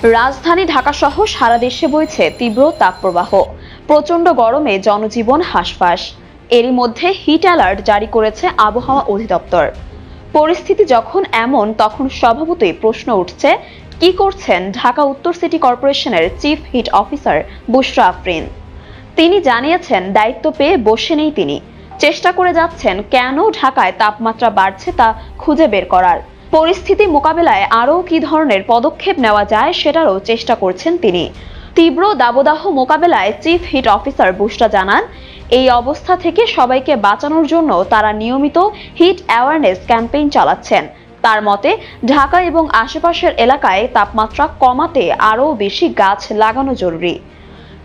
রাজধানী ঢাকাসহ সারা দেশে বইছে তীব্র তাপপ্রবাহ। প্রচণ্ড গরমে জনজীবন হাঁসফাঁস। এরই মধ্যে হিট অ্যালার্ট জারি করেছে আবহাওয়া অধিদপ্তর। পরিস্থিতি যখন এমন, তখন স্বভাবতই প্রশ্ন উঠছে, কি করছেন ঢাকা উত্তর সিটি কর্পোরেশনের চিফ হিট অফিসার বুশরা আফরিন। তিনি জানিয়েছেন, দায়িত্ব পেয়ে বসে নেই তিনি, চেষ্টা করে যাচ্ছেন কেন ঢাকায় তাপমাত্রা বাড়ছে তা খুঁজে বের করার। পরিস্থিতি মোকাবেলায় আরও কি ধরনের পদক্ষেপ নেওয়া যায় সেটারও চেষ্টা করছেন তিনি। তীব্র দাবদাহ মোকাবেলায় চিফ হিট অফিসার বুশরা জানান, এই অবস্থা থেকে সবাইকে বাঁচানোর জন্য তারা নিয়মিত হিট অ্যাওয়ারনেস ক্যাম্পেইন চালাচ্ছেন। তার মতে, ঢাকা এবং আশেপাশের এলাকায় তাপমাত্রা কমাতে আরও বেশি গাছ লাগানো জরুরি।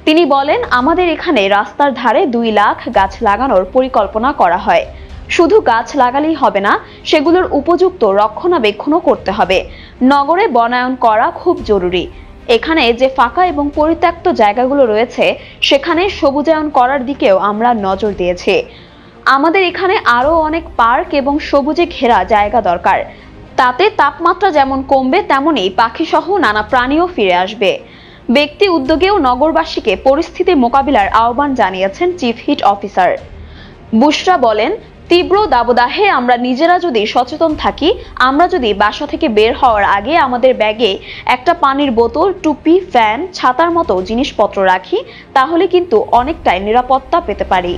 তিনি বলেন, আমাদের এখানে রাস্তার ধারে 2 লাখ গাছ লাগানোর পরিকল্পনা করা হয়। শুধু গাছ লাগালেই হবে না, সেগুলোর উপযুক্ত রক্ষণাবেক্ষণও করতে হবে। নগরে বনায়ন করা খুব জরুরি। এখানে যে ফাঁকা এবং পরিত্যক্ত জায়গাগুলো রয়েছে, সেখানে সবুজায়ন করার দিকেও আমরা নজর দিয়েছি। আমাদের এখানে আরও অনেক পার্ক এবং সবুজে ঘেরা জায়গা দরকার। তাতে তাপমাত্রা যেমন কমবে, তেমনই পাখিসহ নানা প্রাণীও ফিরে আসবে। ব্যক্তি উদ্যোগেও নগরবাসীকে পরিস্থিতি মোকাবিলার আহ্বান জানিয়েছেন চিফ হিট অফিসার। বুশরা বলেন, তীব্র দাবদাহে আমরা নিজেরা যদি সচেতন থাকি, আমরা যদি বাসা থেকে বের হওয়ার আগে আমাদের ব্যাগে একটা পানির বোতল, টুপি, ফ্যান, ছাতার মতো জিনিসপত্র রাখি, তাহলে কিন্তু অনেকটাই নিরাপত্তা পেতে পারি।